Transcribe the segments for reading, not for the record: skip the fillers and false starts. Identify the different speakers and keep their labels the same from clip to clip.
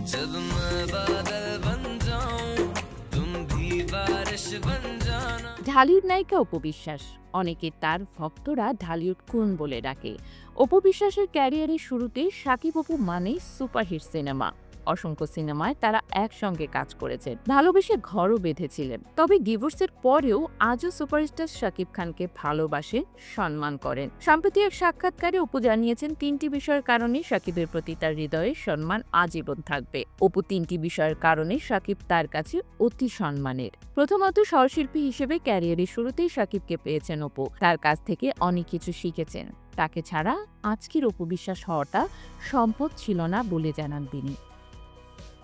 Speaker 1: जब मैं बादल बन जाऊं तुम भी बारिश बन जाना।
Speaker 2: ঢালিউড নায়িকা অপু বিশ্বাস, অনেকে তার ভক্তরা ঢালিউড কুইন বলে ডাকে। অপু বিশ্বাসের ক্যারিয়ারের শুরুতে শাকিব অপু মানেই সুপারহিট সিনেমা। অসংখ্য সিনেমায় তারা একসঙ্গে কাজ করেছেন, ভালোবেসে ঘরও বেঁধেছিলেন। তবে ডিভোর্সের পরেও আজও সুপারস্টার শাকিব খানকে ভালোবাসেন, সম্মান করেন। সম্প্রতি এক সাক্ষাৎকারে অপু জানিয়েছেন ৩টি বিষয়ের কারণে শাকিবের প্রতি তার হৃদয়ে সম্মান আজীবন থাকবে। অপু ৩টি বিষয়ের কারণে শাকিব তার কাছে অতি সম্মানের। প্রথমত, সহশিল্পী হিসেবে ক্যারিয়ারের শুরুতেই শাকিবকে পেয়েছেন অপু। তার কাছ থেকে অনেক কিছু শিখেছেন। তাকে ছাড়া আজকের অপু বিশ্বাস হওয়াটা সম্ভব ছিল না বলে জানান তিনি।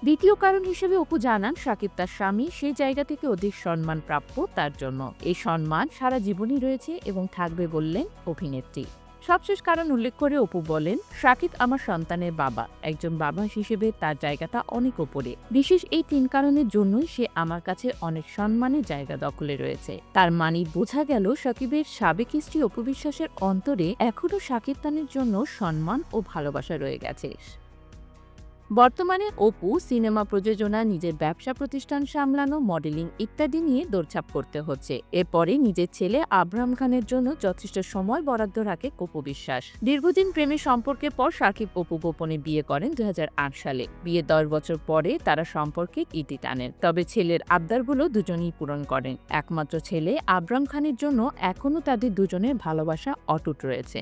Speaker 2: দ্বিতীয় কারণ হিসেবে অপু জানান শাকিব তার স্বামী, সেই জায়গা থেকে অধিক সম্মান প্রাপ্য তার জন্য। এই সম্মান সারা জীবনই রয়েছে এবং থাকবে বললেন অভিনেত্রী। সবশেষ কারণ উল্লেখ করে অপু বলেন, শাকিব আমার সন্তানের বাবা। একজন বাবা হিসেবে তার জায়গাটা অনেক ওপরে। বিশেষ এই ৩ কারণের জন্যই সে আমার কাছে অনেক সম্মানের জায়গা দখলে রয়েছে। তার মানে বোঝা গেল শাকিবের সাবেক স্ত্রী অপু বিশ্বাসের অন্তরে এখনও শাকিব খানের জন্য সম্মান ও ভালোবাসা রয়ে গেছে। বর্তমানে অপু সিনেমা প্রযোজনা, নিজের ব্যবসা প্রতিষ্ঠান সামলানো, মডেলিং ইত্যাদি নিয়ে দৌড়ঝাঁপ করতে হচ্ছে। এরপরে নিজের ছেলে আব্রাহাম খানের জন্য যথেষ্ট সময় বরাদ্দ রাখে অপু বিশ্বাস। দীর্ঘদিন প্রেমের সম্পর্কের পর শাকিব অপু গোপনে বিয়ে করেন ২০০৮ সালে। বিয়ে ১০ বছর পরে তারা সম্পর্কে ইতি টানেন। তবে ছেলের আবদারগুলো দুজনেই পূরণ করেন। একমাত্র ছেলে আব্রাহাম খানের জন্য এখনও তাদের দুজনের ভালোবাসা অটুট রয়েছে।